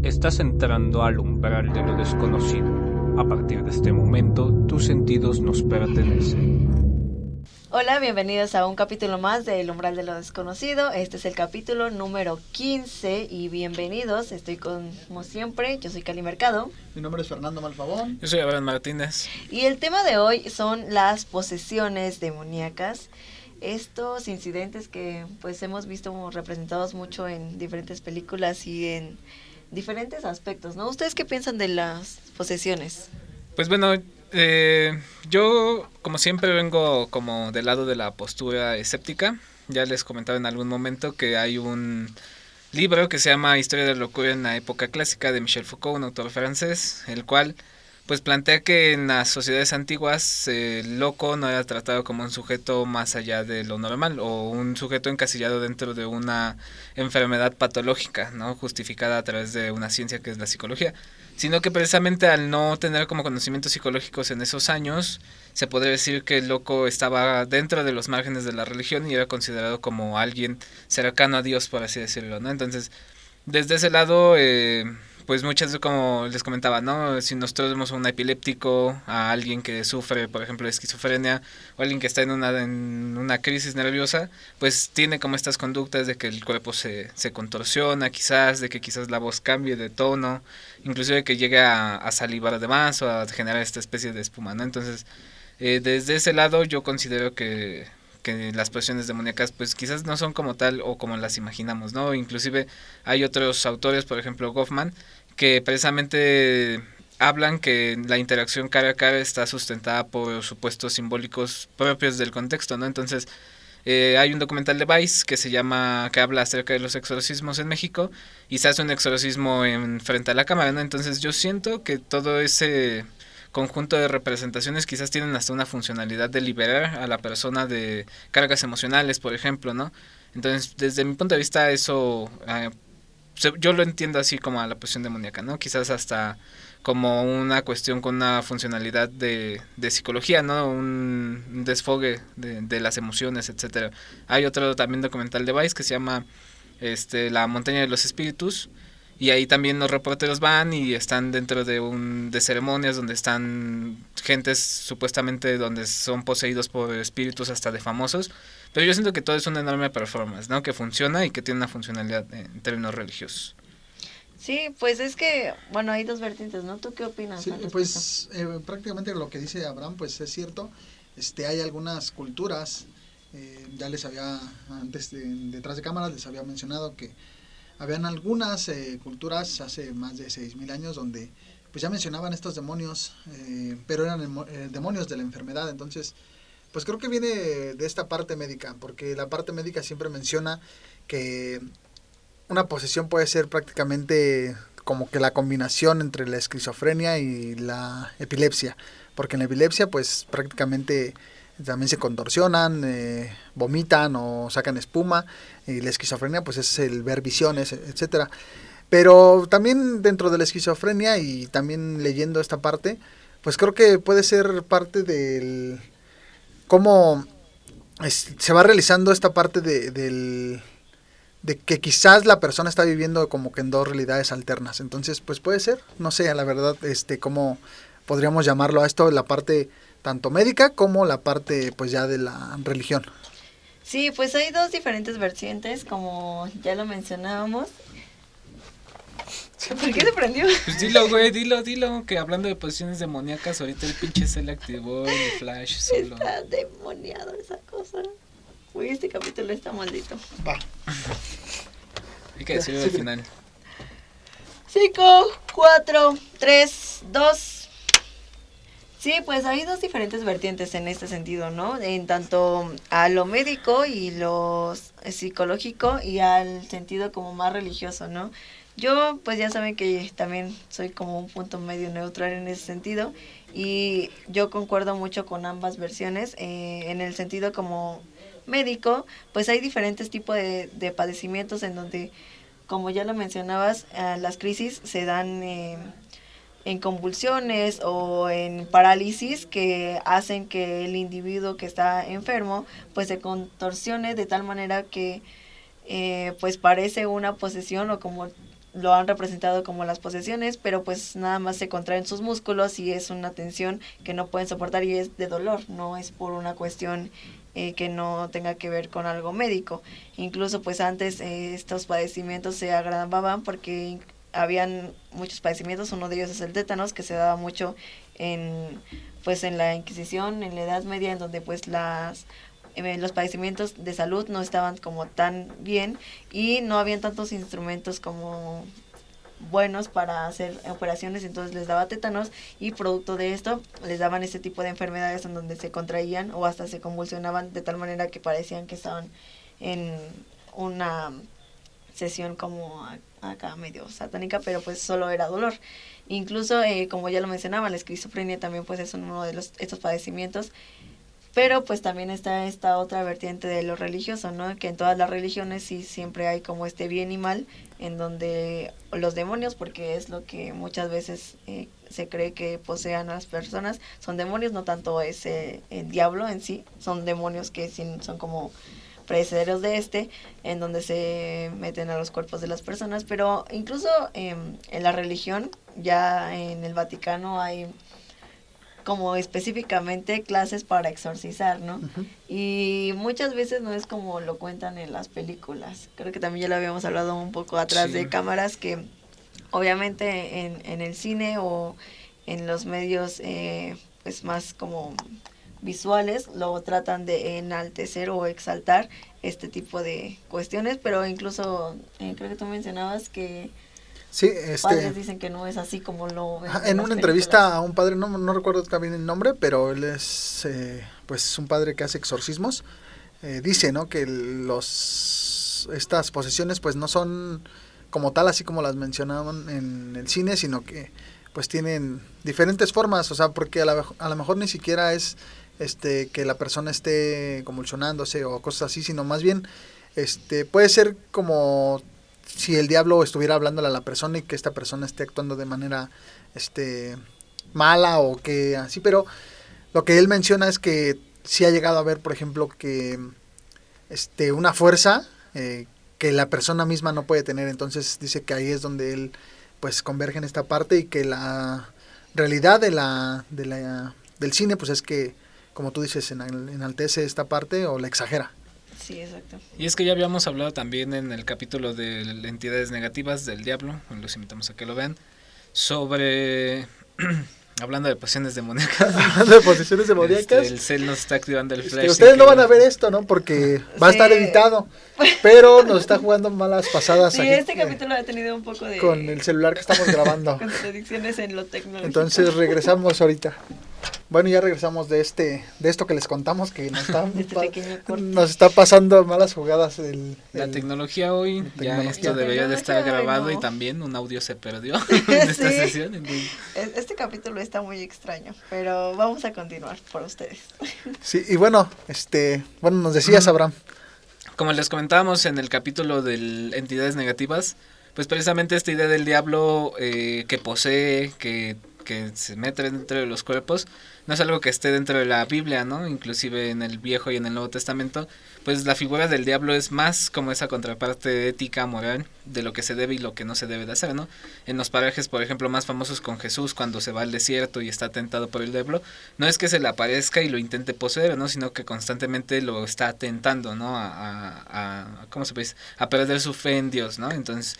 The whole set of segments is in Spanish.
Estás entrando al umbral de lo desconocido. A partir de este momento, tus sentidos nos pertenecen. Hola, bienvenidos a un capítulo más de El Umbral de lo Desconocido. Este es el capítulo número 15 y bienvenidos. Estoy como siempre, yo soy Cali Mercado. Mi nombre es Fernando Malfabón. Yo soy Abraham Martínez. Y el tema de hoy son las posesiones demoníacas. Estos incidentes que pues hemos visto representados mucho en diferentes películas y en diferentes aspectos, ¿no? ¿Ustedes qué piensan de las posesiones? Pues bueno, yo como siempre vengo como del lado de la postura escéptica. Ya les comentaba en algún momento que hay un libro que se llama Historia de la locura en la época clásica de Michel Foucault, un autor francés, el cual pues plantea que en las sociedades antiguas el loco no era tratado como un sujeto más allá de lo normal o un sujeto encasillado dentro de una enfermedad patológica, ¿no? Justificada a través de una ciencia que es la psicología, sino que precisamente al no tener como conocimientos psicológicos en esos años, se podría decir que el loco estaba dentro de los márgenes de la religión y era considerado como alguien cercano a Dios, por así decirlo, ¿no? Entonces, desde ese lado, pues muchas veces, como les comentaba, ¿no? Si nosotros vemos a un epiléptico, a alguien que sufre, por ejemplo, de esquizofrenia, o alguien que está en una crisis nerviosa, pues tiene como estas conductas de que el cuerpo se contorsiona, quizás, de que quizás la voz cambie de tono, inclusive que llegue a salivar de más o a generar esta especie de espuma, ¿no? Entonces, desde ese lado yo considero que las posesiones demoníacas pues quizás no son como tal o como las imaginamos, ¿no? Inclusive hay otros autores, por ejemplo Goffman, que precisamente hablan que la interacción cara a cara está sustentada por supuestos simbólicos propios del contexto, ¿no? Entonces hay un documental de Vice que habla acerca de los exorcismos en México y se hace un exorcismo frente a la cámara, ¿no? Entonces yo siento que todo ese conjunto de representaciones quizás tienen hasta una funcionalidad de liberar a la persona de cargas emocionales, por ejemplo, ¿no? Entonces, desde mi punto de vista, eso yo lo entiendo así como a la posesión demoníaca, ¿no? Quizás hasta como una cuestión con una funcionalidad de psicología, ¿no? Un desfogue de las emociones, etcétera. Hay otro también documental de Vice que se llama La montaña de los espíritus, y ahí también los reporteros van y están dentro de ceremonias donde están gentes supuestamente donde son poseídos por espíritus hasta de famosos, pero yo siento que todo es una enorme performance, ¿no? Que funciona y que tiene una funcionalidad en términos religiosos. Sí, pues es que, bueno, hay dos vertientes, ¿no? ¿Tú qué opinas? Sí, pues prácticamente lo que dice Abraham pues es cierto. Hay algunas culturas, ya les había antes detrás de cámaras les había mencionado que habían algunas culturas hace más de 6,000 años donde pues ya mencionaban estos demonios, pero eran demonios de la enfermedad. Entonces, pues creo que viene de esta parte médica, porque la parte médica siempre menciona que una posesión puede ser prácticamente como que la combinación entre la esquizofrenia y la epilepsia, porque en la epilepsia pues prácticamente también se contorsionan, vomitan o sacan espuma, y la esquizofrenia pues es el ver visiones, etcétera. Pero también dentro de la esquizofrenia y también leyendo esta parte, pues creo que puede ser parte del cómo se va realizando esta parte de que quizás la persona está viviendo como que en dos realidades alternas. Entonces, pues puede ser, no sé, la verdad, cómo podríamos llamarlo a esto, la parte tanto médica como la parte pues ya de la religión. Sí, pues hay dos diferentes vertientes, como ya lo mencionábamos. ¿Por qué se prendió? Pues dilo, güey, dilo, que hablando de posesiones demoníacas, ahorita el pinche se le activó el flash solo. Está demoniado esa cosa. Uy, este capítulo está maldito. Va. Hay que decirlo al final. 5, 4, 3, 2. Sí, pues hay dos diferentes vertientes en este sentido, ¿no? En tanto a lo médico y lo psicológico y al sentido como más religioso, ¿no? Yo, pues ya saben que también soy como un punto medio neutral en ese sentido y yo concuerdo mucho con ambas versiones. En el sentido como médico, pues hay diferentes tipos de padecimientos en donde, como ya lo mencionabas, las crisis se dan en convulsiones o en parálisis que hacen que el individuo que está enfermo pues se contorsione de tal manera que pues parece una posesión o como lo han representado como las posesiones, pero pues nada más se contraen sus músculos y es una tensión que no pueden soportar y es de dolor, no es por una cuestión que no tenga que ver con algo médico. Incluso pues antes estos padecimientos se agravaban porque habían muchos padecimientos, uno de ellos es el tétanos, que se daba mucho en la Inquisición, en la Edad Media, en donde pues los padecimientos de salud no estaban como tan bien y no habían tantos instrumentos como buenos para hacer operaciones, entonces les daba tétanos y producto de esto les daban este tipo de enfermedades en donde se contraían o hasta se convulsionaban de tal manera que parecían que estaban en una sesión como acá medio satánica, pero pues solo era dolor. Incluso como ya lo mencionaba, la esquizofrenia también pues es uno de estos padecimientos. Pero pues también está esta otra vertiente de lo religioso, ¿no? Que en todas las religiones sí siempre hay como este bien y mal, en donde los demonios, porque es lo que muchas veces se cree que posean a las personas, son demonios, no tanto es el diablo en sí, son demonios que son como precederos de en donde se meten a los cuerpos de las personas. Pero incluso en la religión, ya en el Vaticano hay como específicamente clases para exorcizar, ¿no? Uh-huh. Y muchas veces no es como lo cuentan en las películas. Creo que también ya lo habíamos hablado un poco atrás de cámaras, que obviamente en el cine o en los medios pues más como visuales lo tratan de enaltecer o exaltar este tipo de cuestiones, pero incluso creo que tú mencionabas que sí, padres dicen que no es así como lo ven en una entrevista a un padre, no recuerdo también el nombre, pero él es pues un padre que hace exorcismos, dice, ¿no?, que estas posesiones pues no son como tal, así como las mencionaban en el cine, sino que pues tienen diferentes formas, o sea, porque a lo mejor ni siquiera es que la persona esté convulsionándose o cosas así, sino más bien puede ser como si el diablo estuviera hablándole a la persona y que esta persona esté actuando de manera mala o que así, pero lo que él menciona es que sí ha llegado a ver, por ejemplo, que una fuerza que la persona misma no puede tener. Entonces dice que ahí es donde él pues converge en esta parte y que la realidad del cine pues es que, como tú dices, enaltece esta parte o la exagera. Sí, exacto. Y es que ya habíamos hablado también en el capítulo de entidades negativas del diablo, los invitamos a que lo vean, sobre hablando de posesiones demoníacas. Hablando de posesiones demoníacas. El cel nos está activando el flash. Ustedes no van a ver esto, ¿no? Porque va a estar editado. Pero nos está jugando malas pasadas. Sí, este capítulo ha tenido un poco de... Con el celular que estamos grabando. Contradicciones en lo tecnológico. Entonces regresamos ahorita. Bueno, ya regresamos de esto que les contamos, que nos está pasando malas jugadas. La tecnología hoy, ya esto debería de estar grabado y también un audio se perdió en esta sesión. Entonces... Este capítulo está muy extraño, pero vamos a continuar por ustedes. Sí, y bueno, nos decías, Abraham. Como les comentábamos en el capítulo de entidades negativas, pues precisamente esta idea del diablo que posee, que se mete dentro de los cuerpos, no es algo que esté dentro de la Biblia, ¿no? Inclusive en el Viejo y en el Nuevo Testamento, pues la figura del diablo es más como esa contraparte ética, moral, de lo que se debe y lo que no se debe de hacer, ¿no? En los parajes, por ejemplo, más famosos con Jesús, cuando se va al desierto y está tentado por el diablo, no es que se le aparezca y lo intente poseer, ¿no? Sino que constantemente lo está tentando, ¿no? ¿Cómo se puede decir? A perder su fe en Dios, ¿no? Entonces,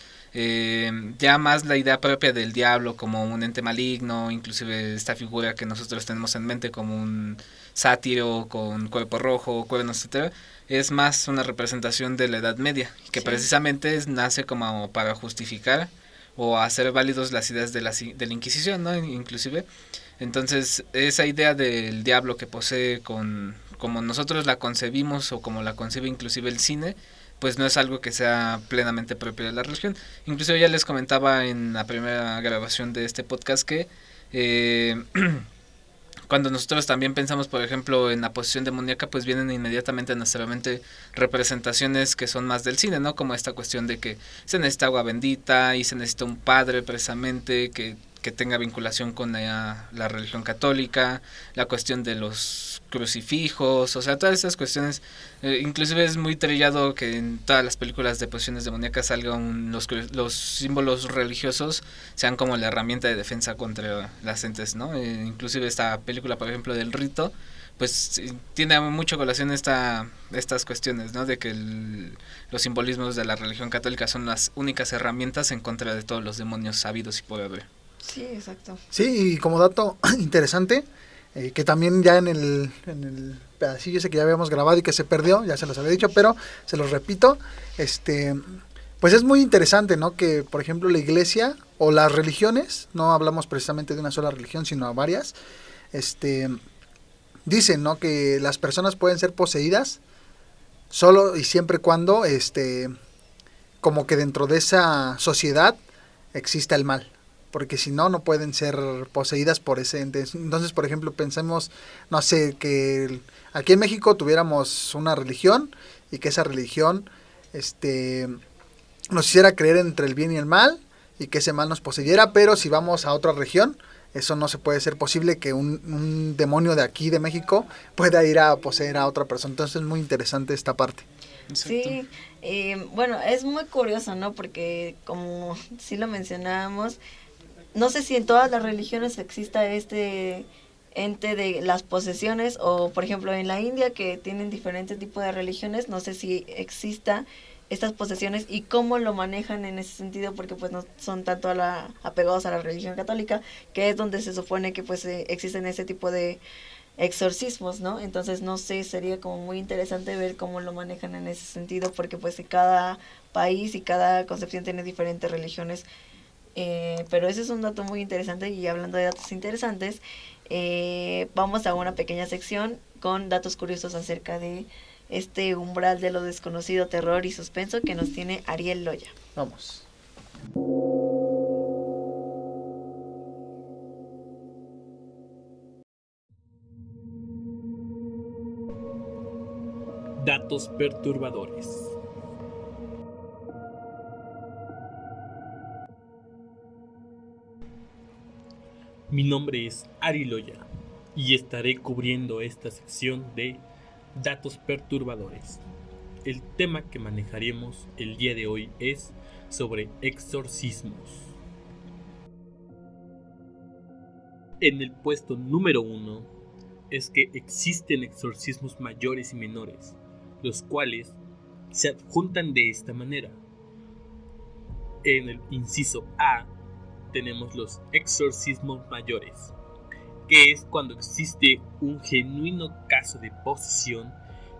ya más la idea propia del diablo como un ente maligno, inclusive esta figura que nosotros tenemos en mente como un sátiro con cuerpo rojo, cuernos, etcétera, es más una representación de la Edad Media, que precisamente nace como para justificar o hacer válidos las ideas de la Inquisición, ¿no? Inclusive, entonces esa idea del diablo que posee como nosotros la concebimos o como la concibe inclusive el cine, pues no es algo que sea plenamente propio de la religión. Inclusive ya les comentaba en la primera grabación de este podcast que cuando nosotros también pensamos, por ejemplo, en la posesión demoníaca, pues vienen inmediatamente a nuestra mente representaciones que son más del cine, ¿no? Como esta cuestión de que se necesita agua bendita y se necesita un padre precisamente que que tenga vinculación con la religión católica, la cuestión de los crucifijos, o sea, todas esas cuestiones. Inclusive es muy trillado que en todas las películas de posesiones demoníacas salgan los símbolos religiosos sean como la herramienta de defensa contra las entes, ¿no? Inclusive esta película, por ejemplo, del Rito, pues tiene mucho colación estas cuestiones, ¿no? De que los simbolismos de la religión católica son las únicas herramientas en contra de todos los demonios sabidos y por haber. Sí, exacto. Sí, y como dato interesante, que también ya en el pedacillo ese que ya habíamos grabado y que se perdió, ya se los había dicho, pero se los repito, pues es muy interesante, ¿no? Que, por ejemplo, la iglesia o las religiones, no hablamos precisamente de una sola religión, sino a varias, dicen, ¿no? Que las personas pueden ser poseídas solo y siempre cuando, como que dentro de esa sociedad exista el mal. Porque si no, no pueden ser poseídas por ese ente. Entonces, por ejemplo, pensemos, no sé, que aquí en México tuviéramos una religión y que esa religión nos hiciera creer entre el bien y el mal y que ese mal nos poseyera, pero si vamos a otra región, eso no se puede ser posible que un demonio de aquí, de México, pueda ir a poseer a otra persona. Entonces es muy interesante esta parte. Sí, bueno, es muy curioso, ¿no? Porque como sí lo mencionábamos, no sé si en todas las religiones exista este ente de las posesiones, o por ejemplo en la India, que tienen diferentes tipos de religiones, no sé si exista estas posesiones y cómo lo manejan en ese sentido, porque pues no son tanto apegados a la religión católica, que es donde se supone que pues existen ese tipo de exorcismos, ¿no? Entonces no sé, sería como muy interesante ver cómo lo manejan en ese sentido, porque pues cada país y cada concepción tiene diferentes religiones. Pero ese es un dato muy interesante. Y hablando de datos interesantes, vamos a una pequeña sección con datos curiosos acerca de este umbral de lo desconocido, terror y suspenso que nos tiene Ariel Loya. Vamos. Datos perturbadores. Mi nombre es Ari Loya y estaré cubriendo esta sección de datos perturbadores. El tema que manejaremos el día de hoy es sobre exorcismos. En el puesto número 1 es que existen exorcismos mayores y menores, los cuales se adjuntan de esta manera. En el inciso A tenemos los exorcismos mayores, que es cuando existe un genuino caso de posesión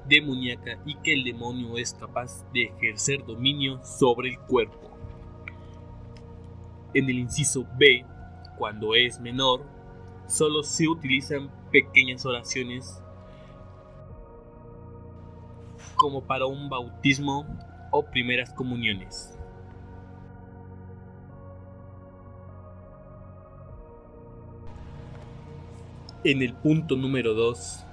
demoníaca y que el demonio es capaz de ejercer dominio sobre el cuerpo. En el inciso B, cuando es menor, solo se utilizan pequeñas oraciones como para un bautismo o primeras comuniones. En el punto número 2,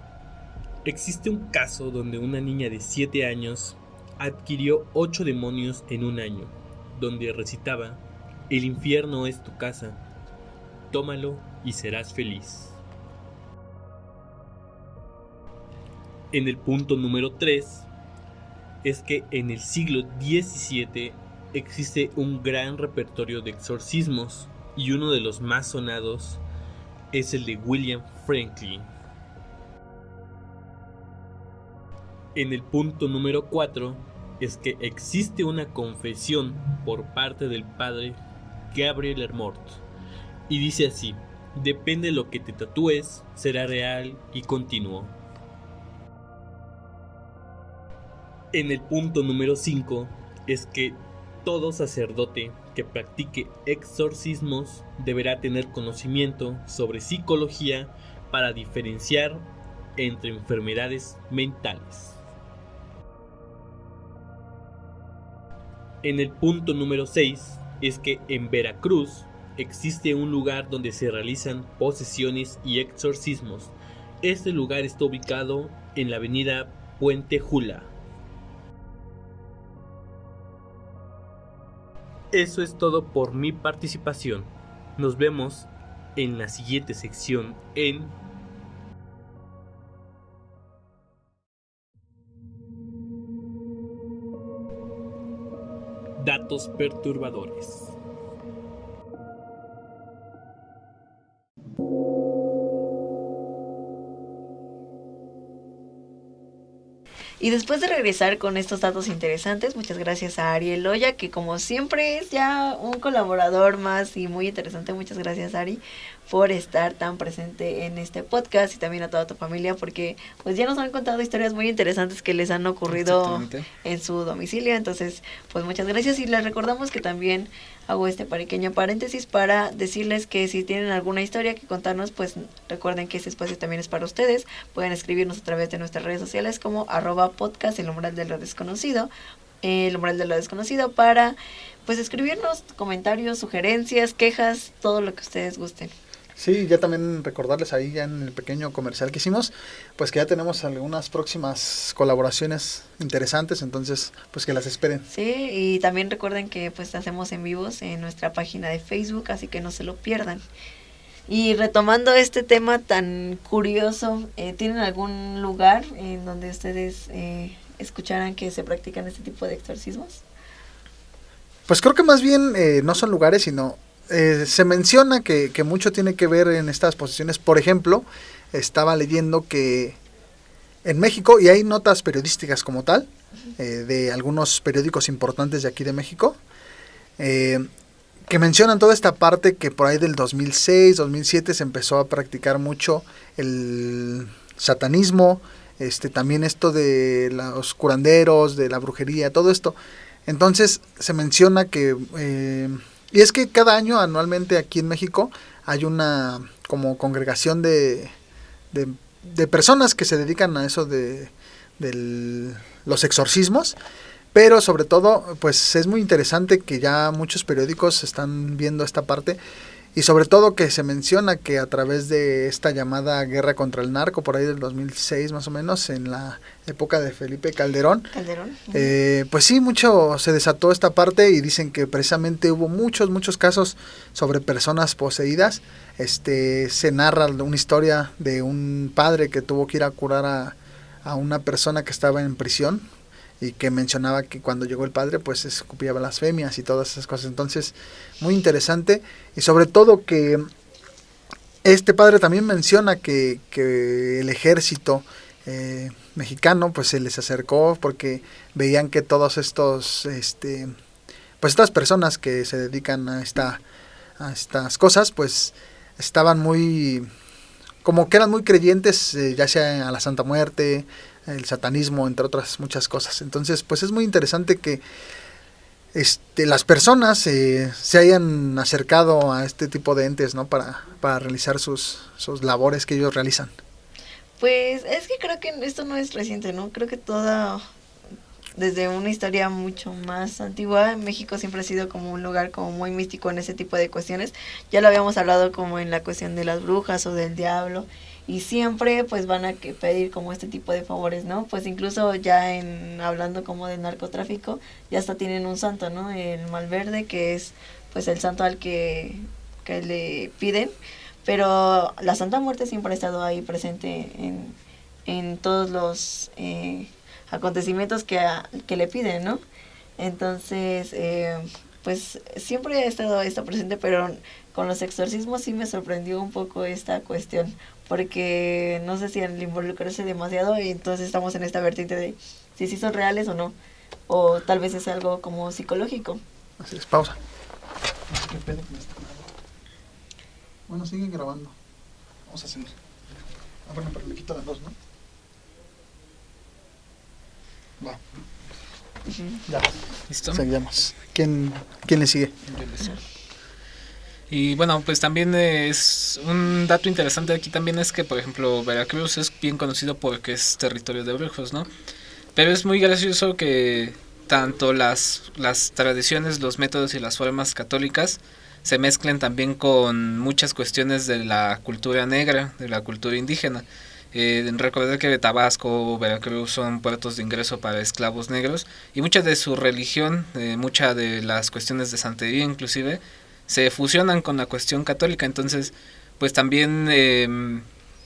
existe un caso donde una niña de 7 años adquirió 8 demonios en un año, donde recitaba: "El infierno es tu casa, tómalo y serás feliz". En el punto número 3, es que en el siglo XVII existe un gran repertorio de exorcismos y uno de los más sonados es el de William Franklin. En el punto número 4 es que existe una confesión por parte del padre Gabriel Hermort y dice así: "Depende de lo que te tatúes, será real y continuo". En el punto número 5 es que todo sacerdote que practique exorcismos deberá tener conocimiento sobre psicología para diferenciar entre enfermedades mentales. En el punto número 6 es que en Veracruz existe un lugar donde se realizan posesiones y exorcismos. Este lugar está ubicado en la avenida Puente Jula. Eso es todo por mi participación. Nos vemos en la siguiente sección en datos perturbadores. Y después de regresar con estos datos interesantes, muchas gracias a Ariel Loya, que como siempre es ya un colaborador más y muy interesante. Muchas gracias, Ari, por estar tan presente en este podcast, y también a toda tu familia, porque pues ya nos han contado historias muy interesantes que les han ocurrido en su domicilio. Entonces, pues muchas gracias, y les recordamos que también hago este pequeño paréntesis para decirles que si tienen alguna historia que contarnos, pues recuerden que este espacio también es para ustedes. Pueden escribirnos a través de nuestras redes sociales como @podcast, el umbral de lo desconocido, para pues escribirnos comentarios, sugerencias, quejas, todo lo que ustedes gusten. Sí, ya también recordarles ahí ya en el pequeño comercial que hicimos, pues que ya tenemos algunas próximas colaboraciones interesantes, entonces pues que las esperen. Sí, y también recuerden que pues hacemos en vivos en nuestra página de Facebook, así que no se lo pierdan. Y retomando este tema tan curioso, ¿tienen algún lugar en donde ustedes escucharan que se practican este tipo de exorcismos? Pues creo que más bien no son lugares, sino se menciona que mucho tiene que ver en estas posiciones. Por ejemplo, estaba leyendo que en México, y hay notas periodísticas como tal, de algunos periódicos importantes de aquí de México, que mencionan toda esta parte que por ahí del 2006, 2007 se empezó a practicar mucho el satanismo, también esto de los curanderos, de la brujería, todo esto. Entonces se menciona que y es que cada año, anualmente aquí en México, hay una como congregación de personas que se dedican a eso de los exorcismos, pero sobre todo, pues es muy interesante que ya muchos periódicos están viendo esta parte, y sobre todo que se menciona que a través de esta llamada guerra contra el narco, por ahí del 2006 más o menos, en la época de Felipe Calderón. Pues sí, mucho se desató esta parte, y dicen que precisamente hubo muchos casos sobre personas poseídas. Se narra una historia de un padre que tuvo que ir a curar a una persona que estaba en prisión, y que mencionaba que cuando llegó el padre pues escupía blasfemias y todas esas cosas. Entonces, muy interesante, y sobre todo que este padre también menciona que el ejército mexicano pues se les acercó porque veían que todos estos pues estas personas que se dedican a estas cosas pues estaban muy, como que eran muy creyentes, ya sea a la Santa Muerte, el satanismo, entre otras muchas cosas. Entonces, pues es muy interesante que las personas se hayan acercado a este tipo de entes, ¿no? Para realizar sus labores que ellos realizan. Pues es que creo que esto no es reciente, ¿no? Creo que desde una historia mucho más antigua, México siempre ha sido como un lugar como muy místico en ese tipo de cuestiones. Ya lo habíamos hablado como en la cuestión de las brujas o del diablo, y siempre pues van a pedir como este tipo de favores, ¿no? Pues incluso ya hablando como del narcotráfico, ya hasta tienen un santo, ¿no? El Malverde, que es pues el santo al que le piden, pero la Santa Muerte siempre ha estado ahí presente en todos los acontecimientos que le piden, ¿no? Entonces, pues siempre ha estado esto presente, pero con los exorcismos sí me sorprendió un poco esta cuestión, porque no sé si al involucrarse demasiado, y entonces estamos en esta vertiente de si sí son reales o no, o tal vez es algo como psicológico. Así es, pausa. No sé qué pedo con esta madre. Bueno, siguen grabando. Vamos a seguir. Bueno, pero le quito las dos, ¿no? Va. Ya. ¿Listo? Seguimos. ¿Quién le sigue? Y bueno, pues también es un dato interesante aquí también es que, por ejemplo, Veracruz es bien conocido porque es territorio de brujos, ¿no? Pero es muy gracioso que tanto las tradiciones, los métodos y las formas católicas se mezclen también con muchas cuestiones de la cultura negra, de la cultura indígena. Recordar que Tabasco, Veracruz son puertos de ingreso para esclavos negros, y mucha de su religión, muchas de las cuestiones de santería inclusive, se fusionan con la cuestión católica. Entonces, pues también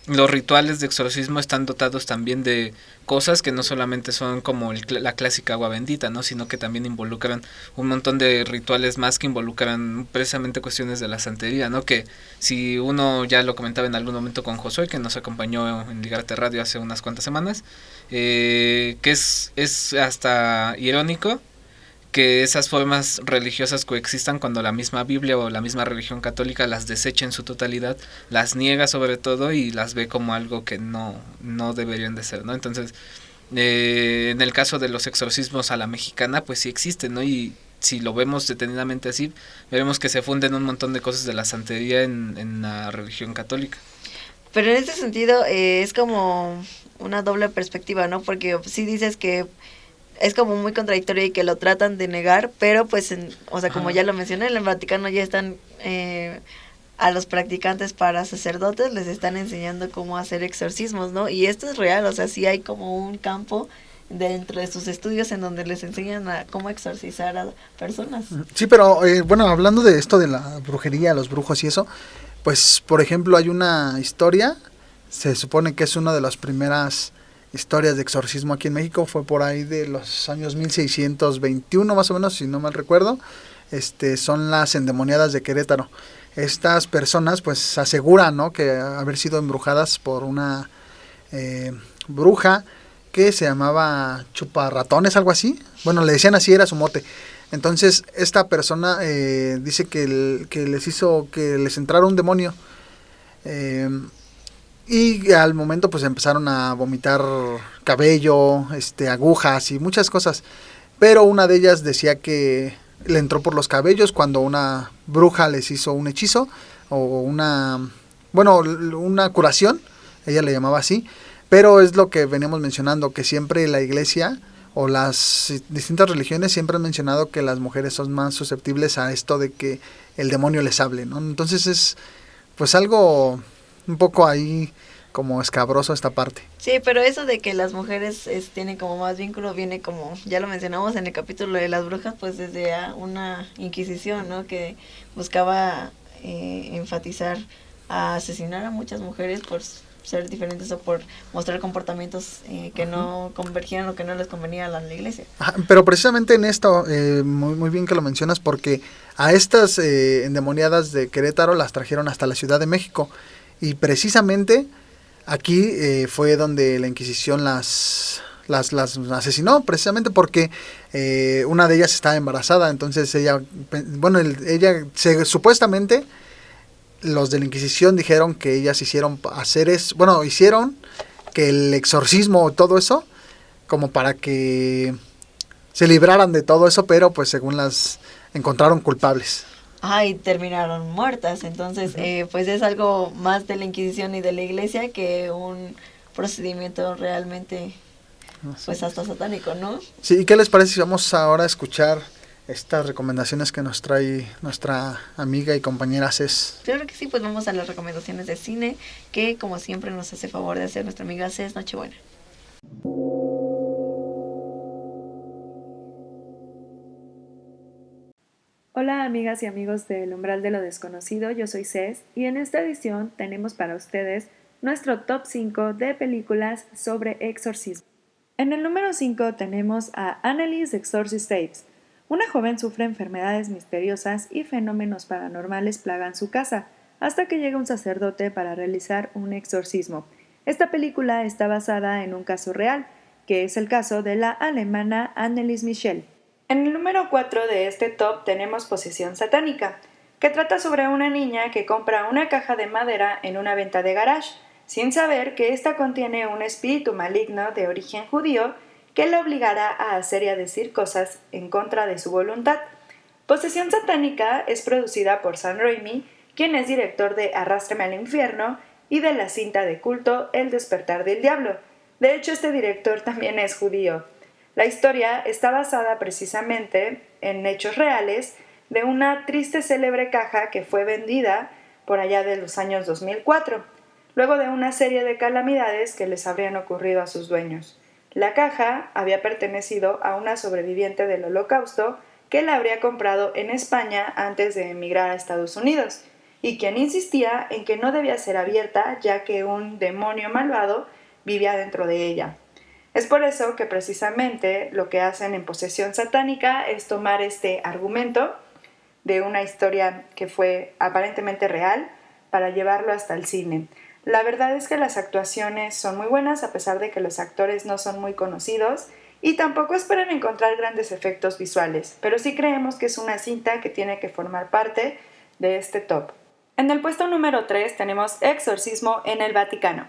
los rituales de exorcismo están dotados también de cosas que no solamente son como la clásica agua bendita, ¿no? Sino que también involucran un montón de rituales más que involucran precisamente cuestiones de la santería, ¿no? Que si uno ya lo comentaba en algún momento con Josué, que nos acompañó en Ligarte Radio hace unas cuantas semanas, que es hasta irónico que esas formas religiosas coexistan cuando la misma Biblia o la misma religión católica las desecha en su totalidad, las niega sobre todo y las ve como algo que no deberían de ser, ¿no? Entonces, en el caso de los exorcismos a la mexicana, pues sí existen, ¿no? Y si lo vemos detenidamente así, veremos que se funden un montón de cosas de la santería en la religión católica. Pero en este sentido es como una doble perspectiva, ¿no? Porque sí dices que es como muy contradictorio y que lo tratan de negar, pero pues, o sea, como ya lo mencioné, en el Vaticano ya están a los practicantes para sacerdotes, les están enseñando cómo hacer exorcismos, ¿no? Y esto es real, o sea, sí hay como un campo dentro de sus estudios en donde les enseñan a cómo exorcizar a personas. Sí, pero bueno, hablando de esto de la brujería, los brujos y eso, pues, por ejemplo, hay una historia, se supone que es una de las primeras historias de exorcismo aquí en México, fue por ahí de los años 1621 más o menos, si no mal recuerdo. Son las endemoniadas de Querétaro. Estas personas pues aseguran, ¿no?, que haber sido embrujadas por una bruja que se llamaba Chuparratones, algo así. Bueno, le decían así, era su mote. Entonces esta persona dice que les hizo que les entrara un demonio. Y al momento pues empezaron a vomitar cabello, agujas y muchas cosas. Pero una de ellas decía que le entró por los cabellos cuando una bruja les hizo un hechizo o una curación, ella le llamaba así. Pero es lo que veníamos mencionando, que siempre la iglesia o las distintas religiones siempre han mencionado que las mujeres son más susceptibles a esto de que el demonio les hable, ¿no? Entonces es pues algo un poco ahí como escabroso esta parte. Sí, pero eso de que las mujeres tienen como más vínculo viene como, ya lo mencionamos en el capítulo de las brujas, pues desde una inquisición, ¿no? Que buscaba enfatizar a asesinar a muchas mujeres por ser diferentes o por mostrar comportamientos que no convergían o que no les convenía a la iglesia. Ajá, pero precisamente en esto, muy, muy bien que lo mencionas, porque a estas endemoniadas de Querétaro las trajeron hasta la Ciudad de México y precisamente aquí fue donde la Inquisición las asesinó, precisamente porque una de ellas estaba embarazada. Entonces ella supuestamente los de la Inquisición dijeron que ellas hicieron que el exorcismo, todo eso, como para que se libraran de todo eso, pero pues según las encontraron culpables. Y terminaron muertas. Entonces, pues es algo más de la Inquisición y de la Iglesia que un procedimiento realmente, pues hasta satánico, ¿no? Sí, ¿y qué les parece si vamos ahora a escuchar estas recomendaciones que nos trae nuestra amiga y compañera Cés? Claro que sí, pues vamos a las recomendaciones de cine, que como siempre nos hace favor de hacer nuestra amiga Cés. Nochebuena. Hola amigas y amigos del Umbral de lo Desconocido, yo soy Cés y en esta edición tenemos para ustedes nuestro top 5 de películas sobre exorcismo. En el número 5 tenemos a Annelies The Exorcist Tapes. Una joven sufre enfermedades misteriosas y fenómenos paranormales plagan su casa, hasta que llega un sacerdote para realizar un exorcismo. Esta película está basada en un caso real, que es el caso de la alemana Annelies Michel. En el número 4 de este top tenemos Posesión Satánica, que trata sobre una niña que compra una caja de madera en una venta de garage, sin saber que ésta contiene un espíritu maligno de origen judío que la obligará a hacer y a decir cosas en contra de su voluntad. Posesión Satánica es producida por Sam Raimi, quien es director de Arrástrame al infierno y de la cinta de culto El despertar del diablo. De hecho, este director también es judío. La historia está basada precisamente en hechos reales de una triste célebre caja que fue vendida por allá de los años 2004, luego de una serie de calamidades que les habrían ocurrido a sus dueños. La caja había pertenecido a una sobreviviente del Holocausto que la habría comprado en España antes de emigrar a Estados Unidos, y quien insistía en que no debía ser abierta ya que un demonio malvado vivía dentro de ella. Es por eso que precisamente lo que hacen en Posesión Satánica es tomar este argumento de una historia que fue aparentemente real para llevarlo hasta el cine. La verdad es que las actuaciones son muy buenas a pesar de que los actores no son muy conocidos y tampoco esperan encontrar grandes efectos visuales, pero sí creemos que es una cinta que tiene que formar parte de este top. En el puesto número 3 tenemos Exorcismo en el Vaticano.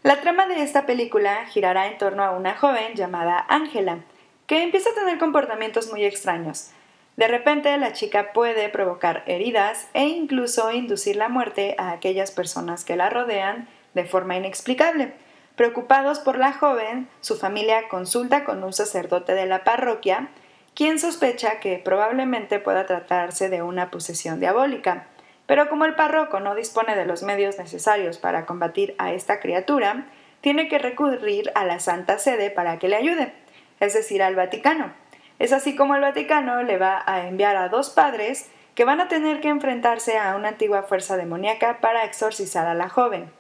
La trama de esta película girará en torno a una joven llamada Ángela, que empieza a tener comportamientos muy extraños. De repente, la chica puede provocar heridas e incluso inducir la muerte a aquellas personas que la rodean de forma inexplicable. Preocupados por la joven, su familia consulta con un sacerdote de la parroquia, quien sospecha que probablemente pueda tratarse de una posesión diabólica. Pero como el párroco no dispone de los medios necesarios para combatir a esta criatura, tiene que recurrir a la Santa Sede para que le ayude, es decir, al Vaticano. Es así como el Vaticano le va a enviar a 2 padres que van a tener que enfrentarse a una antigua fuerza demoníaca para exorcizar a la joven.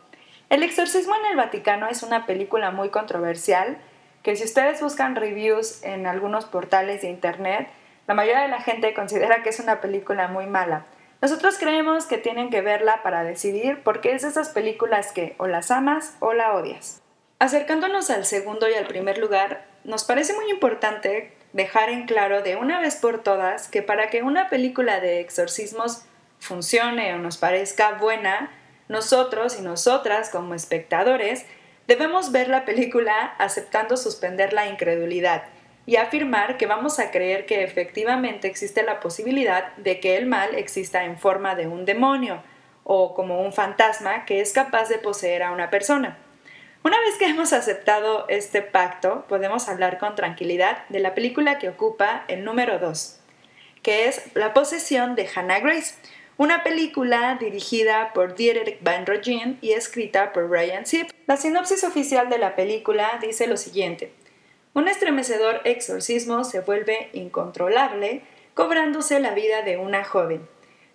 El exorcismo en el Vaticano es una película muy controversial que si ustedes buscan reviews en algunos portales de internet, la mayoría de la gente considera que es una película muy mala. Nosotros creemos que tienen que verla para decidir porque es de esas películas que o las amas o la odias. Acercándonos al segundo y al primer lugar, nos parece muy importante dejar en claro de una vez por todas que para que una película de exorcismos funcione o nos parezca buena, nosotros y nosotras como espectadores debemos ver la película aceptando suspender la incredulidad y afirmar que vamos a creer que efectivamente existe la posibilidad de que el mal exista en forma de un demonio o como un fantasma que es capaz de poseer a una persona. Una vez que hemos aceptado este pacto, podemos hablar con tranquilidad de la película que ocupa el número 2, que es La posesión de Hannah Grace, una película dirigida por Dieter Van Rooyen y escrita por Brian Sipp. La sinopsis oficial de la película dice lo siguiente: un estremecedor exorcismo se vuelve incontrolable, cobrándose la vida de una joven.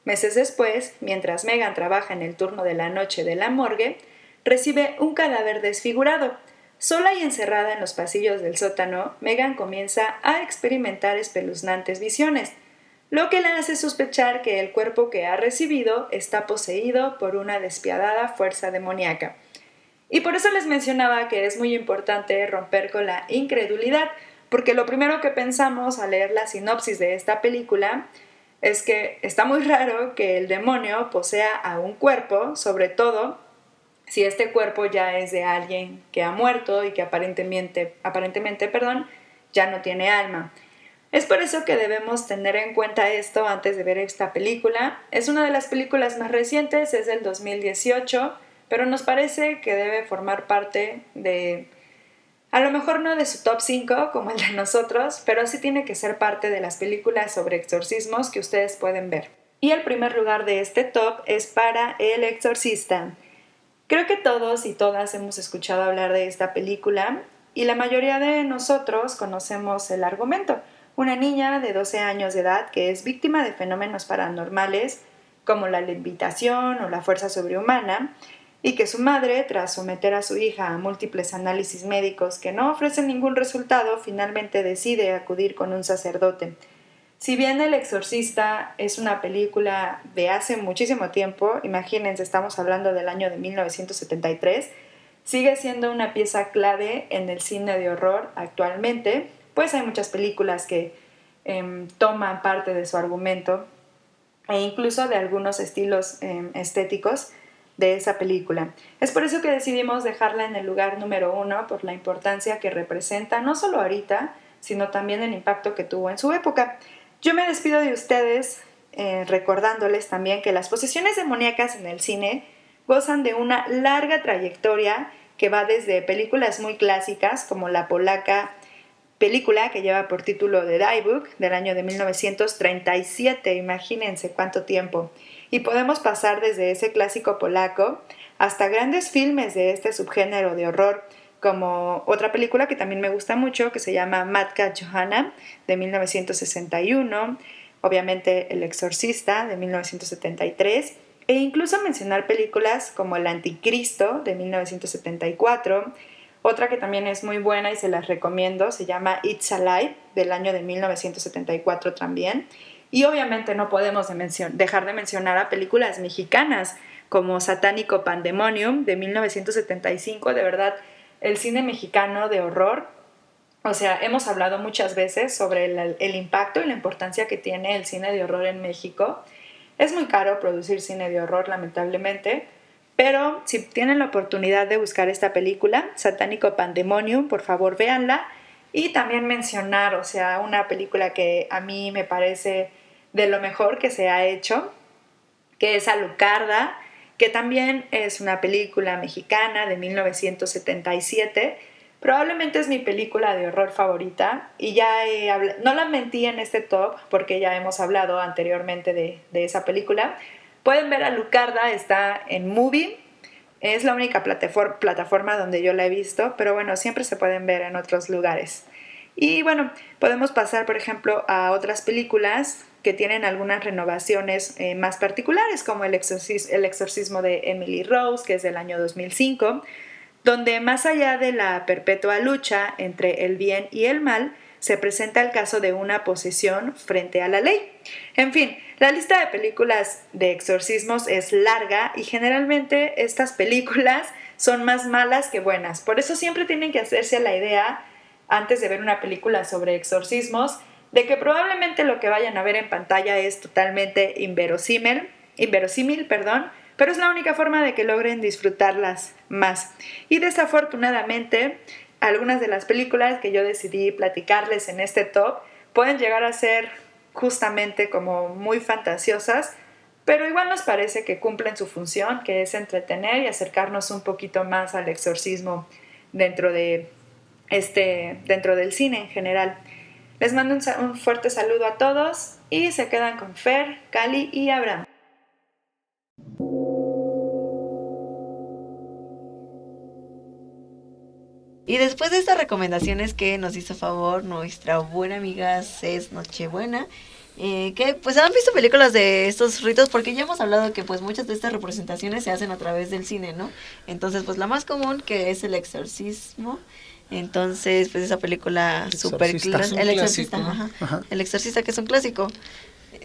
Meses después, mientras Megan trabaja en el turno de la noche de la morgue, recibe un cadáver desfigurado. Sola y encerrada en los pasillos del sótano, Megan comienza a experimentar espeluznantes visiones, lo que la hace sospechar que el cuerpo que ha recibido está poseído por una despiadada fuerza demoníaca. Y por eso les mencionaba que es muy importante romper con la incredulidad, porque lo primero que pensamos al leer la sinopsis de esta película es que está muy raro que el demonio posea a un cuerpo, sobre todo si este cuerpo ya es de alguien que ha muerto y que aparentemente, ya no tiene alma. Es por eso que debemos tener en cuenta esto antes de ver esta película. Es una de las películas más recientes, es del 2018, pero nos parece que debe formar parte de, a lo mejor no de su top 5 como el de nosotros, pero sí tiene que ser parte de las películas sobre exorcismos que ustedes pueden ver. Y el primer lugar de este top es para El Exorcista. Creo que todos y todas hemos escuchado hablar de esta película y la mayoría de nosotros conocemos el argumento. Una niña de 12 años de edad que es víctima de fenómenos paranormales como la levitación o la fuerza sobrehumana y que su madre, tras someter a su hija a múltiples análisis médicos que no ofrecen ningún resultado, finalmente decide acudir con un sacerdote. Si bien El Exorcista es una película de hace muchísimo tiempo, imagínense, estamos hablando del año de 1973, sigue siendo una pieza clave en el cine de horror actualmente, pues hay muchas películas que toman parte de su argumento e incluso de algunos estilos estéticos de esa película. Es por eso que decidimos dejarla en el lugar número 1 por la importancia que representa, no solo ahorita, sino también el impacto que tuvo en su época. Yo me despido de ustedes recordándoles también que las posesiones demoníacas en el cine gozan de una larga trayectoria que va desde películas muy clásicas como la polaca película que lleva por título The Dieburg del año de 1937, imagínense cuánto tiempo. Y podemos pasar desde ese clásico polaco hasta grandes filmes de este subgénero de horror como otra película que también me gusta mucho, que se llama Matka Johanna, de 1961, obviamente El Exorcista, de 1973, e incluso mencionar películas como El Anticristo, de 1974, otra que también es muy buena y se las recomiendo, se llama It's Alive, del año de 1974 también, y obviamente no podemos dejar de mencionar a películas mexicanas, como Satánico Pandemonium, de 1975, de verdad, el cine mexicano de horror, o sea, hemos hablado muchas veces sobre el impacto y la importancia que tiene el cine de horror en México. Es muy caro producir cine de horror, lamentablemente, pero si tienen la oportunidad de buscar esta película, Satánico Pandemonium, por favor véanla. Y también mencionar, o sea, una película que a mí me parece de lo mejor que se ha hecho, que es Alucarda, que también es una película mexicana de 1977. Probablemente es mi película de horror favorita y ya no la mentí en este top porque ya hemos hablado anteriormente de esa película. Pueden ver Alucarda, está en Movie, es la única plataforma donde yo la he visto, pero bueno, siempre se pueden ver en otros lugares. Y bueno, podemos pasar por ejemplo a otras películas que tienen algunas renovaciones más particulares, como el exorcismo de Emily Rose, que es del año 2005, donde más allá de la perpetua lucha entre el bien y el mal, se presenta el caso de una posesión frente a la ley. En fin, la lista de películas de exorcismos es larga y generalmente estas películas son más malas que buenas. Por eso siempre tienen que hacerse la idea, antes de ver una película sobre exorcismos, de que probablemente lo que vayan a ver en pantalla es totalmente inverosímil, pero es la única forma de que logren disfrutarlas más. Y desafortunadamente, algunas de las películas que yo decidí platicarles en este top pueden llegar a ser justamente como muy fantasiosas, pero igual nos parece que cumplen su función, que es entretener y acercarnos un poquito más al exorcismo dentro del cine en general. Les mando un fuerte saludo a todos y se quedan con Fer, Cali y Abraham. Y después de estas recomendaciones que nos hizo favor nuestra buena amiga Cés Nochebuena, que pues han visto películas de estos ritos, porque ya hemos hablado que pues muchas de estas representaciones se hacen a través del cine, ¿no? Entonces pues la más común, que es El Exorcismo. Entonces, pues esa película súper clásica. El Exorcista, ajá. El Exorcista, que es un clásico.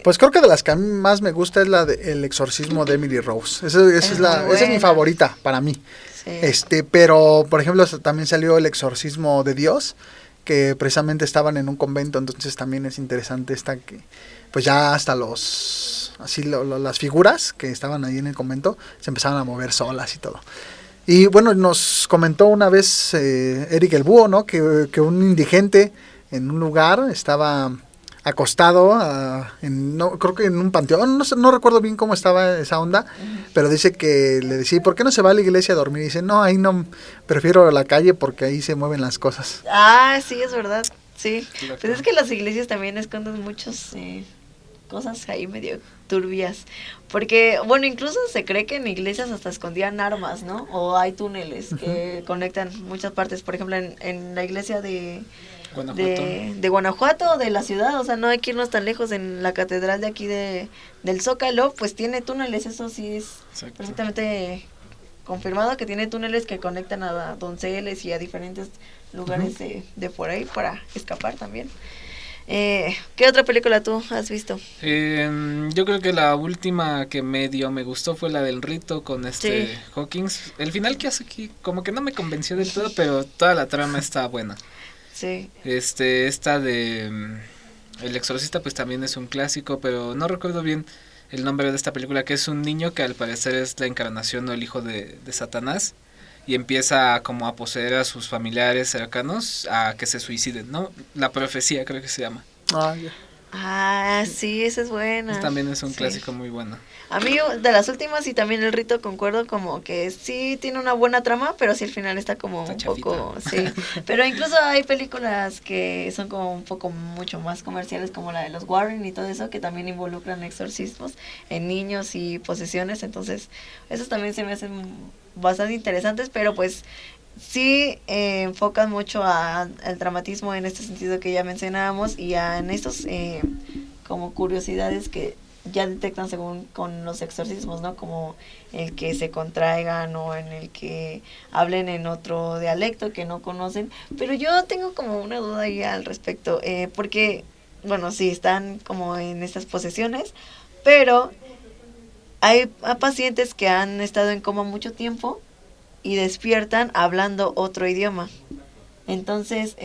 Pues creo que de las que a mí más me gusta es la de El Exorcismo de Emily Rose. Esa es mi favorita para mí. Sí. Pero, por ejemplo, también salió El Exorcismo de Dios, que precisamente estaban en un convento, entonces también es interesante que pues ya hasta las figuras que estaban ahí en el convento se empezaban a mover solas y todo. Y bueno, nos comentó una vez Eric el Búho, ¿no? Que un indigente en un lugar estaba acostado, creo que en un panteón, no recuerdo bien cómo estaba esa onda, pero dice que le decía, ¿por qué no se va a la iglesia a dormir? Y dice, no, ahí no, prefiero la calle porque ahí se mueven las cosas. Ah, sí, es verdad, sí. Claro. Pues es que las iglesias también esconden muchas cosas ahí medio turbias, porque, bueno, incluso se cree que en iglesias hasta escondían armas, ¿no? O hay túneles que conectan muchas partes, por ejemplo, en la iglesia de Guanajuato, de la ciudad, o sea, no hay que irnos tan lejos, en la catedral de aquí del Zócalo, pues tiene túneles, eso sí es perfectamente confirmado, que tiene túneles que conectan a Donceles y a diferentes lugares de por ahí para escapar también. ¿Qué otra película tú has visto? Yo creo que la última que medio me gustó fue la del rito con Hawkins. El final que hace aquí como que no me convenció del todo, pero toda la trama está buena. Sí. Esta de El Exorcista pues también es un clásico, pero no recuerdo bien el nombre de esta película, que es un niño que al parecer es la encarnación o el hijo de Satanás y empieza como a poseer a sus familiares cercanos a que se suiciden, ¿no? La profecía creo que se llama. Ah, sí, esa es buena. También es un clásico muy bueno. A mí, de las últimas, y también El Rito, concuerdo como que sí tiene una buena trama, pero sí al final está como un poco, sí. Pero incluso hay películas que son como un poco mucho más comerciales, como la de los Warren y todo eso, que también involucran exorcismos en niños y posesiones, entonces esos también se me hacen bastante interesantes, pero pues sí enfocan mucho al dramatismo en este sentido que ya mencionábamos y en estos como curiosidades que ya detectan según con los exorcismos, ¿no? Como el que se contraigan o en el que hablen en otro dialecto que no conocen. Pero yo tengo como una duda ahí al respecto, porque, bueno, sí, están como en estas posesiones, pero hay pacientes que han estado en coma mucho tiempo y despiertan hablando otro idioma. Entonces,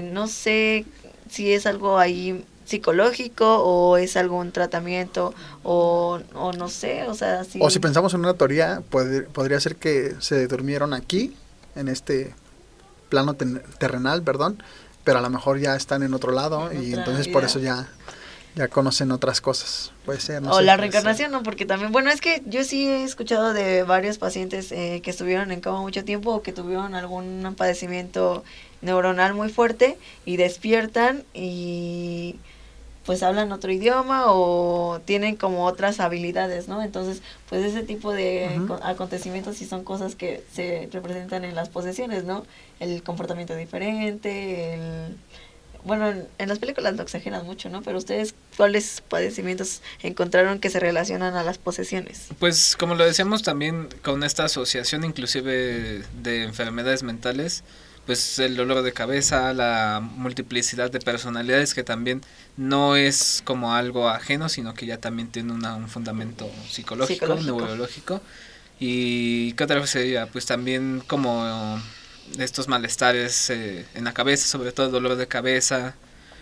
no sé si es algo ahí psicológico o es algún tratamiento o no sé, o sea, sí. O si pensamos en una teoría, podría ser que se durmieron aquí, en este plano terrenal, perdón, pero a lo mejor ya están en otro lado y entonces por eso ya conocen otras cosas. Puede ser, no o sé, la reencarnación, ¿no? Porque también, bueno, es que yo sí he escuchado de varios pacientes que estuvieron en coma mucho tiempo o que tuvieron algún padecimiento neuronal muy fuerte y despiertan y pues hablan otro idioma o tienen como otras habilidades, ¿no? Entonces, pues ese tipo de acontecimientos sí son cosas que se representan en las posesiones, ¿no? El comportamiento diferente, bueno, en las películas lo exageran mucho, ¿no? Pero ustedes, ¿cuáles padecimientos encontraron que se relacionan a las posesiones? Pues como lo decíamos también con esta asociación inclusive de enfermedades mentales, pues el dolor de cabeza, la multiplicidad de personalidades que también no es como algo ajeno, sino que ya también tiene un fundamento psicológico, neurológico. Y ¿qué otra cosa sería? Pues también como estos malestares en la cabeza, sobre todo dolor de cabeza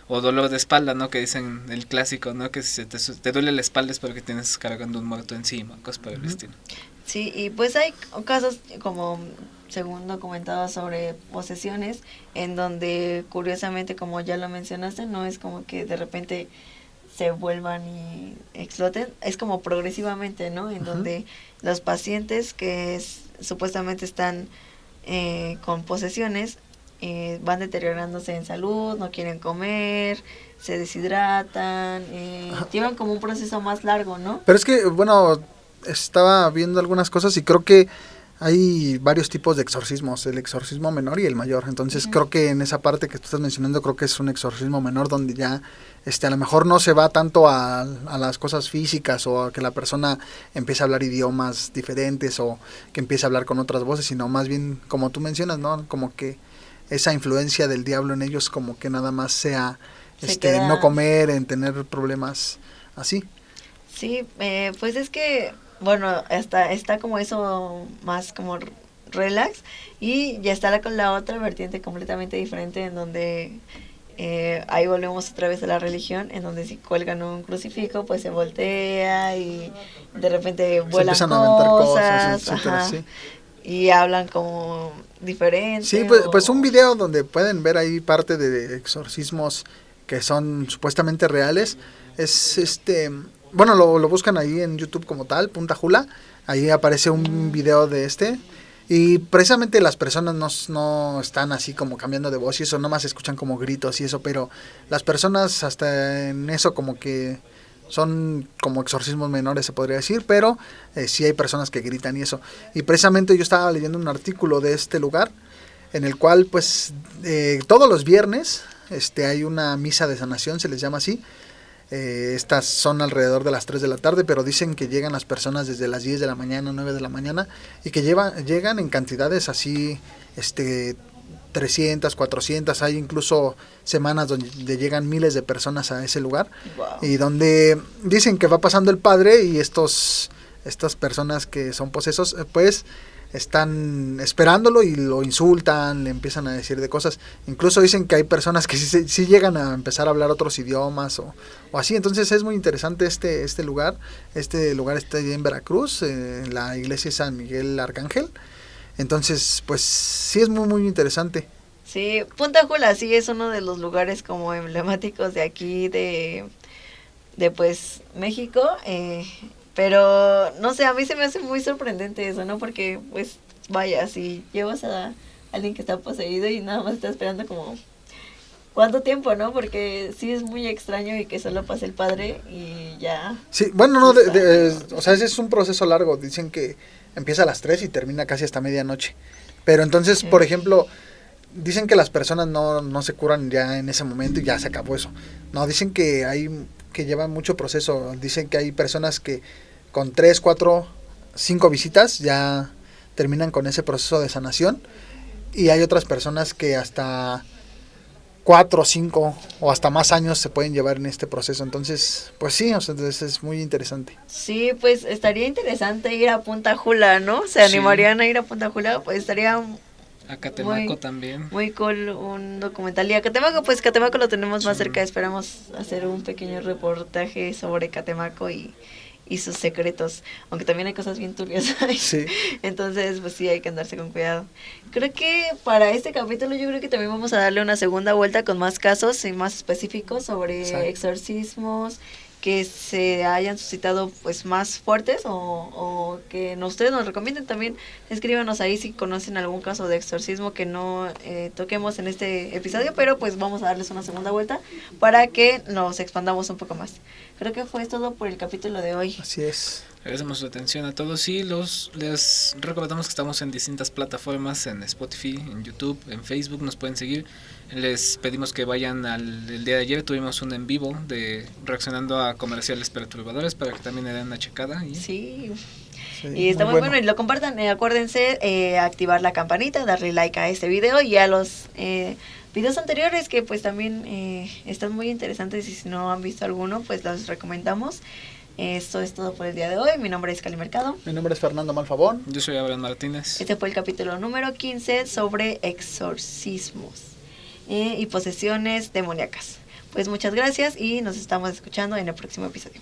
o dolor de espalda, ¿no? Que dicen el clásico, ¿no? Que si te duele la espalda es porque tienes cargando un muerto encima, cosas por el estilo. Sí, y pues hay casos como según documentado sobre posesiones en donde curiosamente, como ya lo mencionaste, no es como que de repente se vuelvan y exploten, es como progresivamente, ¿no? En donde los pacientes que supuestamente están con posesiones van deteriorándose en salud, no quieren comer, se deshidratan, llevan como un proceso más largo, ¿no? Pero es que, bueno, estaba viendo algunas cosas y creo que hay varios tipos de exorcismos, el exorcismo menor y el mayor. Entonces creo que en esa parte que tú estás mencionando, creo que es un exorcismo menor donde ya a lo mejor no se va tanto a las cosas físicas o a que la persona empiece a hablar idiomas diferentes o que empiece a hablar con otras voces, sino más bien, como tú mencionas, ¿no? Como que esa influencia del diablo en ellos como que nada más sea no comer, en tener problemas así. Sí, pues es que, bueno, está como eso más como relax y ya está con la otra vertiente completamente diferente en donde ahí volvemos otra vez a la religión, en donde si cuelgan un crucifijo pues se voltea y de repente vuelan se empiezan a aventar cosas, etcétera, sí. Y hablan como diferente. Sí, pues un video donde pueden ver ahí parte de exorcismos que son supuestamente reales. Es bueno, lo buscan ahí en YouTube como tal, Punta Jula. Ahí aparece un video de y precisamente las personas no están así como cambiando de voz y eso, nomás escuchan como gritos y eso, pero las personas hasta en eso como que son como exorcismos menores, se podría decir, pero sí hay personas que gritan y eso. Y precisamente yo estaba leyendo un artículo de este lugar en el cual pues todos los viernes hay una misa de sanación, se les llama así. Estas son alrededor de las 3 de la tarde, pero dicen que llegan las personas desde las 10 de la mañana, 9 de la mañana y que llegan en cantidades así 300, 400, hay incluso semanas donde llegan miles de personas a ese lugar. Wow. Y donde dicen que va pasando el padre y estas personas que son posesos pues están esperándolo y lo insultan, le empiezan a decir de cosas, incluso dicen que hay personas que sí llegan a empezar a hablar otros idiomas o así. Entonces es muy interesante este lugar está en Veracruz, en la iglesia de San Miguel Arcángel. Entonces, pues sí es muy, muy interesante. Sí, Punta Jula sí es uno de los lugares como emblemáticos de aquí, de pues México, pero no sé, a mí se me hace muy sorprendente eso, ¿no? Porque, pues, vaya, si llevas a alguien que está poseído y nada más está esperando como ¿cuánto tiempo, no? Porque sí es muy extraño y que solo pase el padre y ya. Sí, bueno, no, o sea, ese es un proceso largo. Dicen que empieza a las 3 y termina casi hasta medianoche. Pero entonces, Sí. por ejemplo, dicen que las personas no se curan ya en ese momento y ya se acabó eso. No, dicen que llevan mucho proceso. Dicen que hay personas que con 3, 4, 5 visitas ya terminan con ese proceso de sanación. Y hay otras personas que hasta 4, 5 o hasta más años se pueden llevar en este proceso. Entonces, pues sí, o sea, entonces es muy interesante. Sí, pues estaría interesante ir a Punta Jula, ¿no? ¿Se Sí. animarían a ir a Punta Jula? Pues estaría A Catemaco muy- también. muy cool un documental. Y a Catemaco, pues Catemaco lo tenemos más cerca. Esperamos hacer un pequeño reportaje sobre Catemaco y sus secretos. Aunque también hay cosas bien turbias ahí. Sí. Entonces, pues sí, hay que andarse con cuidado. Creo que para este capítulo yo creo que también vamos a darle una segunda vuelta con más casos y más específicos sobre Exacto. exorcismos que se hayan suscitado pues más fuertes o que ustedes nos recomienden también. Escríbanos ahí si conocen algún caso de exorcismo que no toquemos en este episodio, pero pues vamos a darles una segunda vuelta para que nos expandamos un poco más. Creo que fue todo por el capítulo de hoy. Así es. Agradecemos su atención a todos y les recordamos que estamos en distintas plataformas, en Spotify, en YouTube, en Facebook, nos pueden seguir. Les pedimos que vayan el día de ayer tuvimos un en vivo de reaccionando a comerciales perturbadores para que también le den una checada. Y Sí, Sí, y está muy bueno y lo compartan. Acuérdense activar la campanita, darle like a este video y a los videos anteriores que pues también están muy interesantes y si no han visto alguno pues los recomendamos. Esto es todo por el día de hoy. Mi nombre es Cali Mercado. Mi nombre es Fernando Malfabón. yo soy Abraham Martínez. Este fue el capítulo número 15 sobre exorcismos y posesiones demoníacas. Pues muchas gracias y nos estamos escuchando en el próximo episodio.